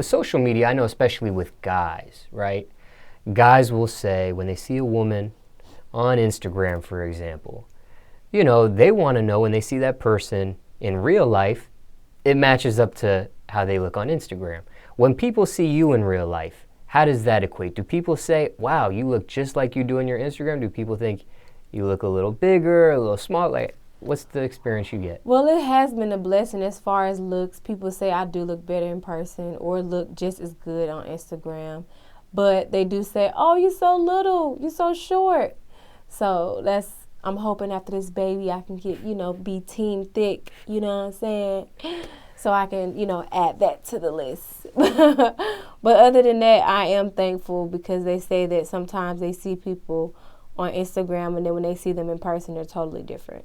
with social media, I know especially with guys, right? Guys will say when they see a woman on Instagram, for example, they want to know when they see that person in real life, it matches up to how they look on Instagram. When people see you in real life, how does that equate? Do people say, wow, you look just like you do on your Instagram? Do people think you look a little bigger, a little smaller? Like, what's the experience you get? Well, it has been a blessing as far as looks. People say I do look better in person or look just as good on Instagram. But they do say, oh, you're so little, you're so short. So I'm hoping after this baby I can get, be team thick, you know what I'm saying? So I can, add that to the list. But other than that, I am thankful because they say that sometimes they see people on Instagram and then when they see them in person, they're totally different.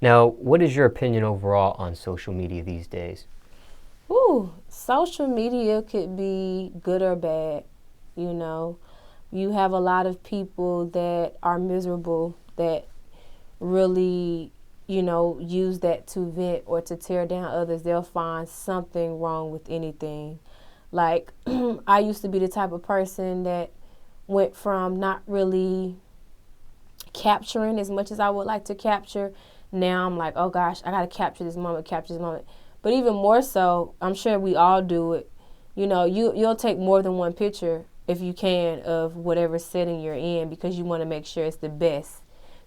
Now, what is your opinion overall on social media these days? Social media could be good or bad, You have a lot of people that are miserable that really, use that to vent or to tear down others. They'll find something wrong with anything. Like, I used to be the type of person that went from not really capturing as much as I would like to capture. Now I'm like, oh gosh, I got to capture this moment. But even more so, I'm sure we all do it. You'll take more than one picture if you can of whatever setting you're in because you want to make sure it's the best.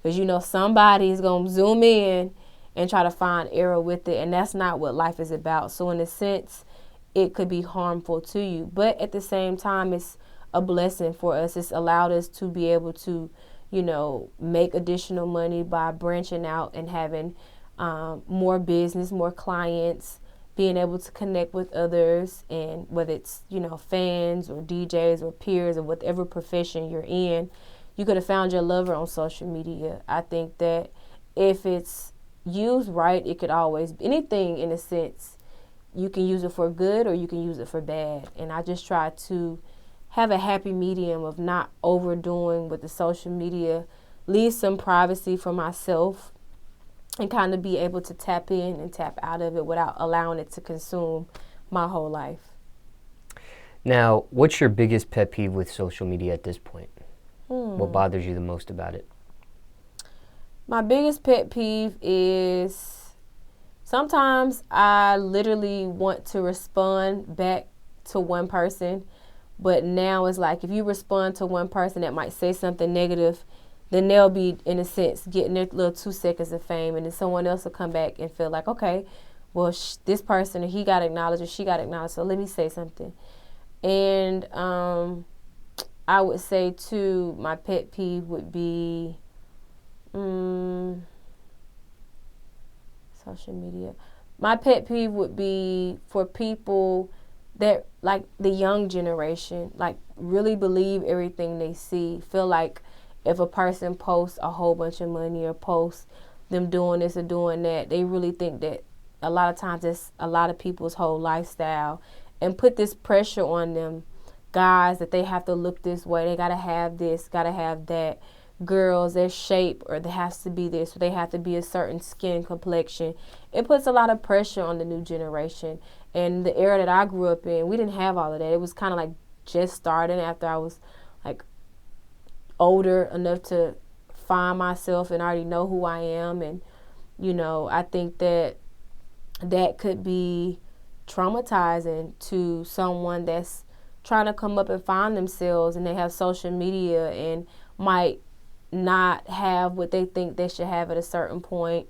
Because somebody is going to zoom in and try to find error with it, and that's not what life is about. So in a sense, it could be harmful to you. But at the same time, it's a blessing for us. It's allowed us to be able to, make additional money by branching out and having more business, more clients, being able to connect with others, and whether it's, fans or DJs or peers or whatever profession you're in, you could have found your lover on social media. I think that if it's used right, it could always be anything in a sense. You can use it for good or you can use it for bad. And I just try to have a happy medium of not overdoing with the social media, leave some privacy for myself, and kind of be able to tap in and tap out of it without allowing it to consume my whole life. Now, what's your biggest pet peeve with social media at this point? What bothers you the most about it? My biggest pet peeve is sometimes I literally want to respond back to one person, but now it's like if you respond to one person that might say something negative, then they'll be, in a sense, getting their little 2 seconds of fame, and then someone else will come back and feel like, okay, well, this person, he got acknowledged or she got acknowledged, so let me say something. And I would say, too, my pet peeve would be social media. My pet peeve would be for people that, like the young generation, like really believe everything they see, feel like if a person posts a whole bunch of money or posts them doing this or doing that, they really think that a lot of times it's a lot of people's whole lifestyle and put this pressure on them. Guys, that they have to look this way, they gotta have this, gotta have that. Girls, their shape, or there has to be this, or they have to be a certain skin complexion. It puts a lot of pressure on the new generation. And the era that I grew up in, we didn't have all of that. It was kind of like just starting after I was like older enough to find myself and already know who I am. And, I think that could be traumatizing to someone that's trying to come up and find themselves, and they have social media and might not have what they think they should have at a certain point.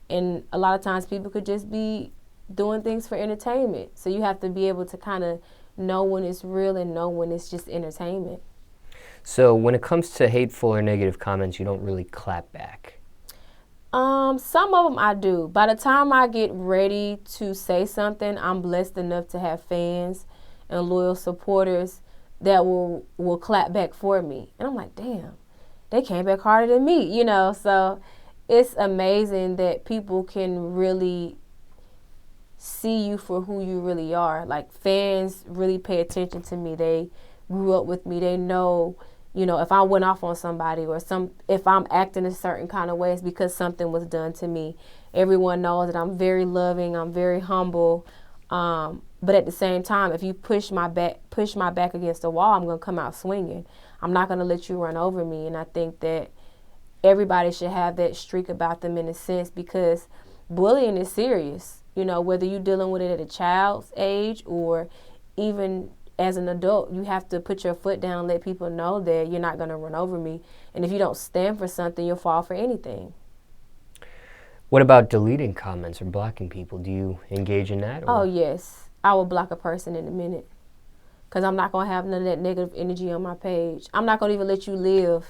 And a lot of times people could just be doing things for entertainment. So you have to be able to kind of know when it's real and know when it's just entertainment. So when it comes to hateful or negative comments, you don't really clap back? Some of them I do. By the time I get ready to say something, I'm blessed enough to have fans and loyal supporters that will clap back for me. And I'm like, damn, they came back harder than me, So it's amazing that people can really see you for who you really are. Like, fans really pay attention to me. They grew up with me. They know, if I went off on somebody or if I'm acting a certain kind of way, it's because something was done to me. Everyone knows that I'm very loving. I'm very humble. But at the same time, if you push my back against the wall, I'm going to come out swinging. I'm not going to let you run over me. And I think that everybody should have that streak about them in a sense, because bullying is serious. You know, whether you're dealing with it at a child's age or even as an adult, you have to put your foot down and let people know that you're not going to run over me. And if you don't stand for something, you'll fall for anything. What about deleting comments or blocking people? Do you engage in that? Oh, yes. I will block a person in a minute, because I'm not going to have none of that negative energy on my page. I'm not going to even let you live.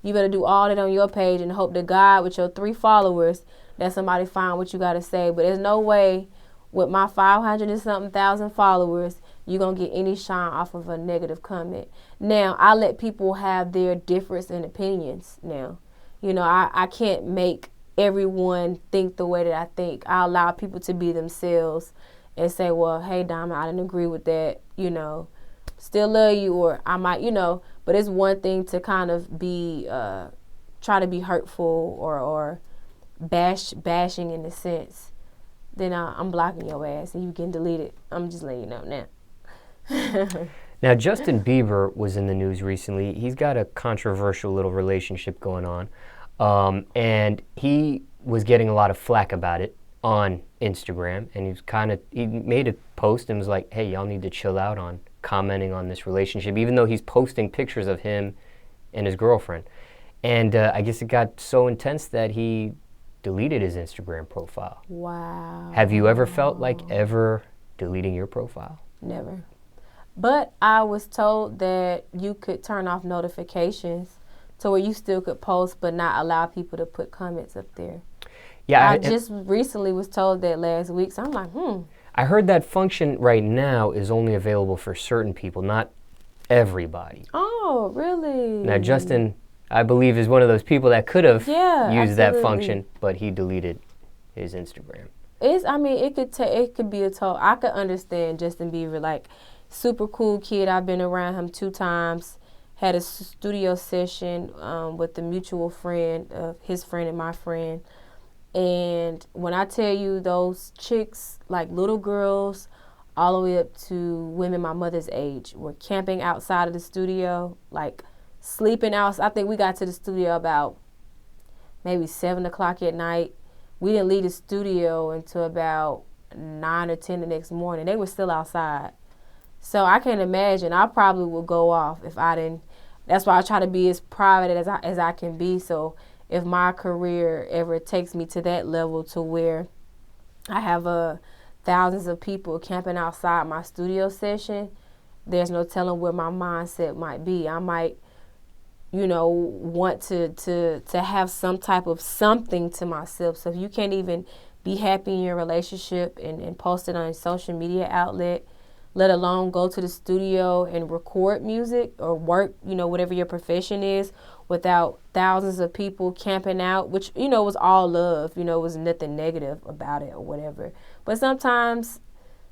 You better do all that on your page and hope to God with your 3 followers that somebody find what you got to say. But there's no way with my 500 and something thousand followers you're going to get any shine off of a negative comment. Now, I let people have their difference in opinions now. You know, I can't make everyone think the way that I think. I allow people to be themselves and say, well, hey, Diamond, I didn't agree with that, you know, still love you, or I might, you know, but it's one thing to kind of be, try to be hurtful or bashing in a sense. Then I'm blocking your ass and you can delete it. I'm just letting you know now. Now, Justin Bieber was in the news recently. He's got a controversial little relationship going on, and he was getting a lot of flack about it on Instagram, and he made a post and was like, hey, y'all need to chill out on commenting on this relationship, even though he's posting pictures of him and his girlfriend. And I guess it got so intense that he deleted his Instagram profile. Wow. Have you ever felt like ever deleting your profile? Never. But I was told that you could turn off notifications to where you still could post but not allow people to put comments up there. Yeah, I just recently was told that last week, so I'm like, I heard that function right now is only available for certain people, not everybody. Oh, really? Now, Justin, I believe, is one of those people that could have used that function, but he deleted his Instagram. It could be a total. I could understand Justin Bieber, like, super cool kid. I've been around him 2 times. Had a studio session with a mutual friend of his friend and my friend. And when I tell you those chicks, like little girls, all the way up to women my mother's age, were camping outside of the studio, like sleeping out. I think we got to the studio about maybe 7 o'clock at night. We didn't leave the studio until about 9 or 10 the next morning. They were still outside. So I can't imagine. I probably would go off if I didn't. That's why I try to be as private as I can be. So if my career ever takes me to that level to where I have thousands of people camping outside my studio session, there's no telling where my mindset might be. I might, want to have some type of something to myself. So if you can't even be happy in your relationship and post it on a social media outlet, let alone go to the studio and record music or work, whatever your profession is, without thousands of people camping out, which, was all love, was nothing negative about it or whatever. But sometimes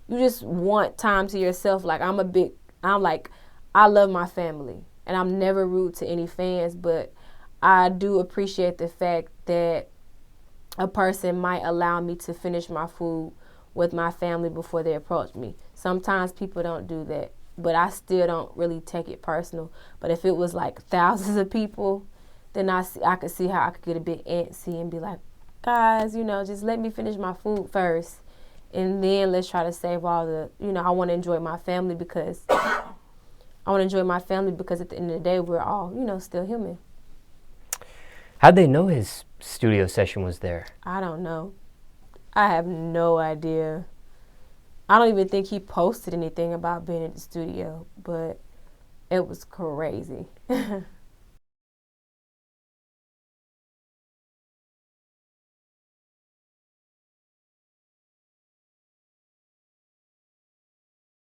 you just want time to yourself. Like I love my family and I'm never rude to any fans, but I do appreciate the fact that a person might allow me to finish my food with my family before they approach me. Sometimes people don't do that, but I still don't really take it personal. But if it was like thousands of people, then I could see how I could get a bit antsy and be like, guys, just let me finish my food first. And then let's try to save all the, I want to enjoy my family because at the end of the day, we're all, still human. How'd they know his studio session was there? I don't know. I have no idea. I don't even think he posted anything about being in the studio, but it was crazy.